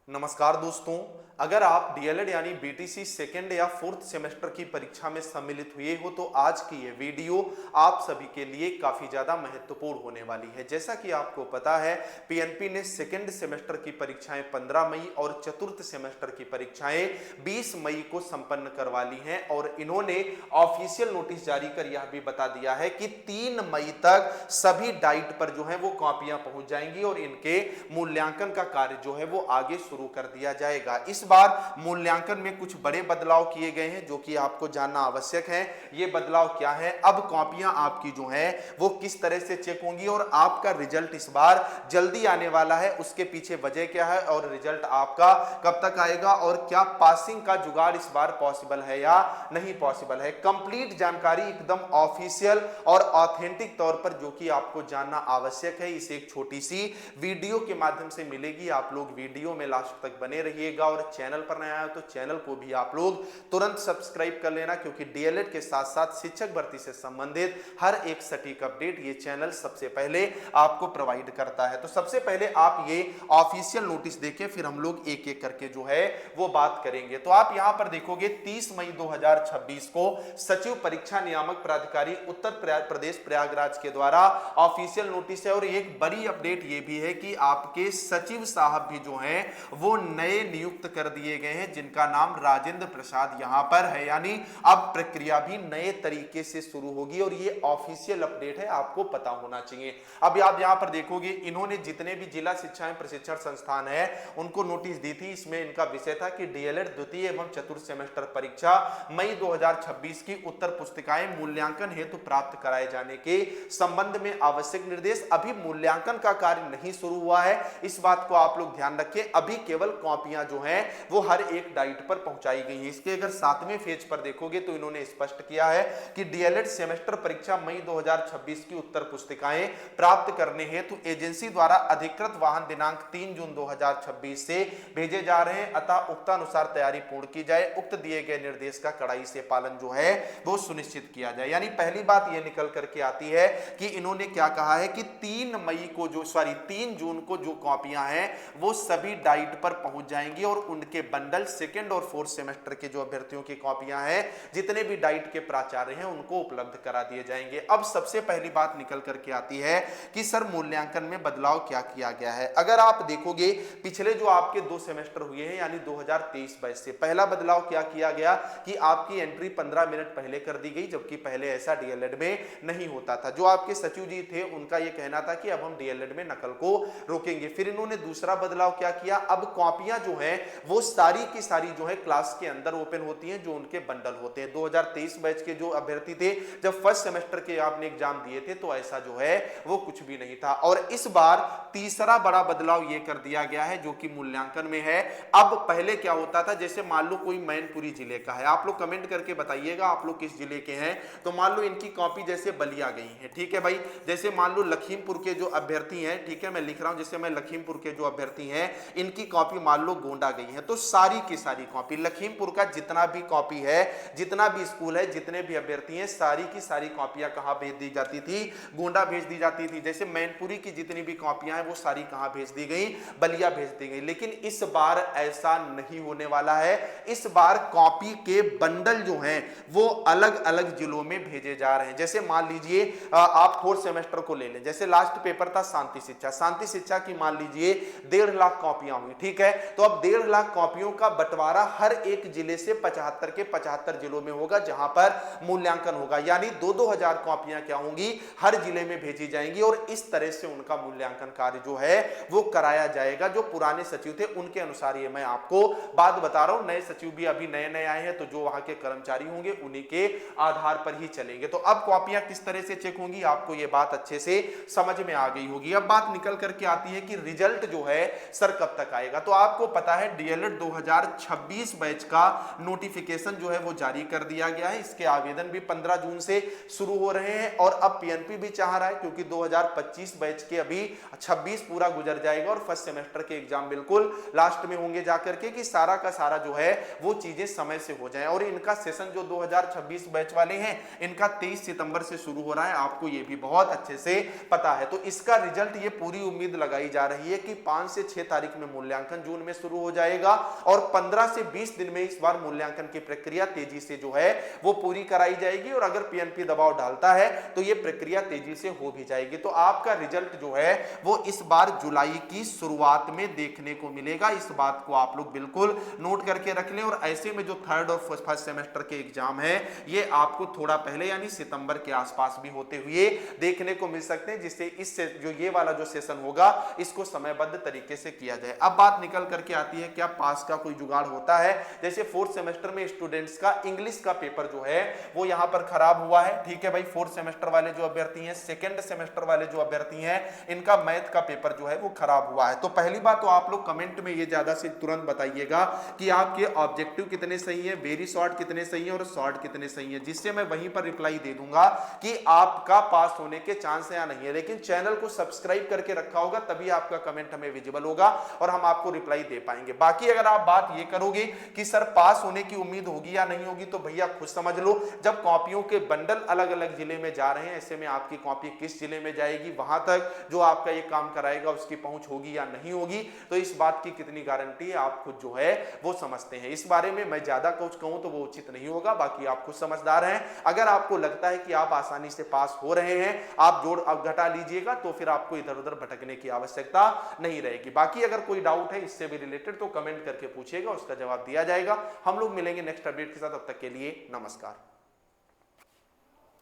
नमस्कार दोस्तों, अगर आप डीएलएड यानी बीटीसी सेकेंड या फोर्थ सेमेस्टर की परीक्षा में सम्मिलित हुए हो तो आज की ये वीडियो आप सभी के लिए काफी ज्यादा महत्वपूर्ण होने वाली है। जैसा कि आपको पता है, पीएनपी ने सेकेंड सेमेस्टर की परीक्षाएं 15 मई और चतुर्थ सेमेस्टर की परीक्षाएं 20 मई को संपन्न करवा ली हैं और इन्होंने ऑफिशियल नोटिस जारी कर यह भी बता दिया है कि 3 मई तक सभी डाइट पर जो है वो कॉपियां पहुंच जाएंगी और इनके मूल्यांकन का कार्य जो है वो आगे शुरू कर दिया जाएगा। इस बार मूल्यांकन में कुछ बड़े बदलाव किए गए हैं जो कि आपको जानना आवश्यक है। ये बदलाव क्या है, अब कॉपियां आपकी जो है वो किस तरह से चेक होंगी और आपका रिजल्ट इस बार जल्दी आने वाला है, उसके पीछे वजह क्या है और रिजल्ट आपका कब तक आएगा और क्या पासिंग का जुगाड़ इस बार पॉसिबल है या नहीं पॉसिबल है। कंप्लीट जानकारी एकदम ऑफिशियल और ऑथेंटिक तौर पर जो कि आपको जानना आवश्यक है, इसे एक छोटी सी वीडियो के माध्यम से मिलेगी। आप लोग वीडियो में लास्ट तक बने रहिएगा और चैनल पर नया है तो चैनल को भी आप लोग तुरंत सब्सक्राइब कर लेना, क्योंकि डीएलएड के साथ साथ शिक्षक भर्ती से संबंधित हर एक सटीक अपडेट ये चैनल सबसे पहले आपको प्रोवाइड करता है। तो सबसे पहले आप ये ऑफिशियल नोटिस देखें, फिर हम लोग एक एक करके जो है वो बात करेंगे। तो आप यहां पर देखोगे 30 मई 2026 को सचिव परीक्षा नियामक प्राधिकारी उत्तर प्रदेश प्रयागराज के द्वारा ऑफिशियल नोटिस है और एक बड़ी अपडेट ये भी है कि आपके सचिव साहब भी जो हैं वो नए नियुक्त कर दिए गए हैं, जिनका नाम राजेंद्र प्रसाद यहां पर है। यानी अब प्रक्रिया भी नए तरीके से शुरू होगी और ये ऑफिशियल अपडेट है, आपको पता होना चाहिए। अब आप यहां पर देखोगे इन्होंने जितने भी जिला शिक्षा एवं प्रशिक्षण संस्थान है उनको नोटिस दी थी। इसमें इनका विषय था कि डीएलएड द्वितीय एवं चतुर्थ सेमेस्टर परीक्षा मई 2026 की उत्तर पुस्तिकाएं मूल्यांकन हेतु प्राप्त कराए जाने के संबंध में आवश्यक निर्देश। अभी मूल्यांकन का कार्य नहीं शुरू हुआ है, इस बात को आप लोग ध्यान रखें। अभी केवल कॉपियां जो हैं वो हर एक डाइट पर पहुंचाई गई हैं। इसके अगर 7वें पेज पर देखोगे तो इन्होंने स्पष्ट किया है कि डीएलएड सेमेस्टर परीक्षा मई 2026 की उत्तर पुस्तिकाएं प्राप्त करने हेतु एजेंसी द्वारा अधिकृत वाहन दिनांक 3 जून 2026 से भेजे जा रहे हैं, अतः उक्त अनुसार तैयारी पूर्ण की जाए। उक्त दिए गए निर्देश का कड़ाई से पालन जो है वो सुनिश्चित किया जाए। यानी पहली बात ये निकल करके आती है कि इन्होंने क्या कहा है कि 3 जून को जो कॉपियां हैं वो सभी डाइट पर पहुंच जाएंगी और उनके बंडल सेकंड और फोर्थ सेमेस्टर के जो अभ्यर्थियों की कॉपियां हैं, जितने भी डाइट के प्राचार्य हैं उनको उपलब्ध करा दिए जाएंगे। अब सबसे पहली बात निकल करके आती है कि सर मूल्यांकन में बदलाव क्या किया गया है। अगर आप देखोगे पिछले जो आपके 2 सेमेस्टर हुए हैं यानी 2023 बैच से, पहला बदलाव क्या किया गया कि आपकी एंट्री 15 मिनट पहले कर दी गई, जबकि पहले ऐसा डीएलएड में नहीं होता था। जो आपके सचिव जी थे उनका यह कहना था कि अब हम डीएलएड में नकल को रोकेंगे। फिर इन्होंने दूसरा बदलाव क्या किया, अब कॉपियां जो हैं वो सारी की सारी जो है क्लास के अंदर ओपन होती हैं, जो उनके बंडल होते हैं। 2023 बैच के जो अभ्यर्थी थे, जब फर्स्ट सेमेस्टर के आपने एग्जाम दिए थे तो ऐसा जो है वो कुछ भी नहीं था। और इस बार तीसरा बड़ा बदलाव ये कर दिया गया है जो कि मूल्यांकन में है। अब पहले क्या होता था, जैसे मान लो कोई मैनपुरी जिले का है, आप लोग कमेंट करके बताइएगा आप लोग किस जिले के हैं। तो मान लो इनकी कॉपी जैसे बलिया गई है, ठीक है भाई, जैसे मान लो लखीमपुर के जो अभ्यर्थी हैं, ठीक है मैं लिख रहा हूं, जैसे मैं लखीमपुर के जो अभ्यर्थी हैं इनकी कॉपी मान लो गोंडा गई है, तो सारी की सारी कॉपी लखीमपुर का जितना भी कॉपी है, जितना भी स्कूल है, जितने भी अभ्यर्थी हैं, सारी की सारी कॉपियां कहां भेज दी जाती थी, गोंडा भेज दी जाती थी। जैसे मैनपुरी की जितनी भी कॉपियां हैं वो सारी कहां भेज दी गई, बलिया भेज दी गई। लेकिन इस बार ऐसा नहीं होने वाला है। इस बार कॉपी के बंडल जो हैं वो अलग अलग जिलों में भेजे जा रहे हैं। जैसे मान लीजिए आप फोर्थ सेमेस्टर को ले लें, जैसे लास्ट पेपर था शांति शिक्षा की मान लीजिए 1.5 लाख कॉपियां हुई, ठीक है, तो अब 1.5 लाख कॉपियों का बंटवारा हर एक जिले से 75 के 75 जिलों में होगा जहां पर मूल्यांकन होगा। यानी 2-2 हजार कॉपियां क्या होंगी, हर जिले में भेजी जाएंगी और इस तरह से उनका मूल्यांकन कार्य जो है वो कराया जाएगा। जो पुराने सचिव थे उनके अनुसार ये मैं आपको बात बता रहा हूं, नए सचिव भी अभी नए नए आए हैं तो जो वहां के कर्मचारी होंगे उन्हीं के आधार पर ही चलेंगे। तो अब कॉपियां किस तरह से चेक होंगी आपको ये बात अच्छे से समझ में आ गई होगी। अब बात निकल करके आती है कि रिजल्ट जो है सर कब तक आएगा। तो आपको पता है डीएलएड 2026 बैच का नोटिफिकेशन जो है वो जारी कर दिया गया है। इसके आवेदन भी 15 जून से शुरू हो रहे हैं और अब पीएनपी भी चाह रहा है, क्योंकि 2025 बैच के अभी 26 पूरा गुजर जाएगा और फर्स्ट सेमेस्टर के एग्जाम बिल्कुल लास्ट में होंगे जाकर के, कि सारा का सारा जो है वो चीजें समय से हो जाए। और इनका सेशन जो 2026 बैच वाले हैं इनका 23 सितंबर से शुरू हो रहा है, आपको ये भी बहुत अच्छे से पता है। तो इसका रिजल्ट ये पूरी उम्मीद लगाई जा रही है कि 5 से 6 तारीख में मूल्यांकन मूल्यांकन जून में शुरू हो जाएगा और 15 से 20 दिन में इस बार मूल्यांकन की प्रक्रिया तेजी से जो है वो पूरी कराई जाएगी और अगर पीएनपी दबाव डालता है तो ये प्रक्रिया तेजी से हो भी जाएगी। तो आपका रिजल्ट जो है वो इस बार जुलाई की शुरुआत में देखने को मिलेगा। इस बात को आप लोग बिल्कुल नोट करके रख लें। और ऐसे में जो थर्ड और फर्स्ट सेमेस्टर के एग्जाम है ये आपको थोड़ा पहले यानी सितंबर के आसपास भी होते हुए देखने को मिल सकते हैं, जिससे इससे जो ये वाला जो सेशन होगा इसको समयबद्ध तरीके से किया जाए। अब बात निकल करके आती है क्या पास का कोई जुगाड़ होता है। जैसे फोर्थ सेमेस्टर में स्टूडेंट्स का इंग्लिश का पेपर जो है वो यहां पर खराब हुआ है, ठीक है भाई। फोर्थ सेमेस्टर वाले जो अभ्यर्थी हैं, सेकंड सेमेस्टर वाले जो अभ्यर्थी हैं, इनका मैथ का पेपर जो है वो खराब हुआ है। तो पहली बात तो आप लोग कमेंट में ये ज्यादा से तुरंत बताइएगा कि आपके ऑब्जेक्टिव कितने सही है, वेरी शॉर्ट कितने सही है और शॉर्ट कितने सही है, जिससे मैं वहीं पर रिप्लाई दे दूंगा कि आपका पास होने के चांस है या नहीं है। लेकिन चैनल को सब्सक्राइब करके रखा होगा तभी आपका कमेंट हमें विजिबल होगा और हम आपको रिप्लाई दे पाएंगे। बाकी अगर आप बात ये करोगे कि सर पास होने की उम्मीद होगी या नहीं होगी, तो भैया खुद समझ लो। जब कॉपियों के बंडल अलग अलग जिले में जा रहे हैं, ऐसे में आपकी कॉपी किस जिले में जाएगी, वहां तक जो आपका ये काम कराएगा उसकी पहुंच होगी या नहीं होगी, तो इस बात की कितनी गारंटी है आप खुद जो है वो समझते हैं। इस बारे में मैं ज्यादा कुछ कहूं तो वो उचित नहीं होगा, बाकी आप खुद समझदार हैं। अगर आपको लगता है कि आप आसानी से पास हो रहे हैं, आप जोड़ अब घटा लीजिएगा, तो फिर आपको इधर उधर भटकने की आवश्यकता नहीं रहेगी। बाकी अगर कोई डाउट है इससे भी रिलेटेड तो कमेंट करके पूछिएगा, उसका जवाब दिया जाएगा। हम लोग मिलेंगे नेक्स्ट अपडेट के साथ, तब तक के लिए नमस्कार।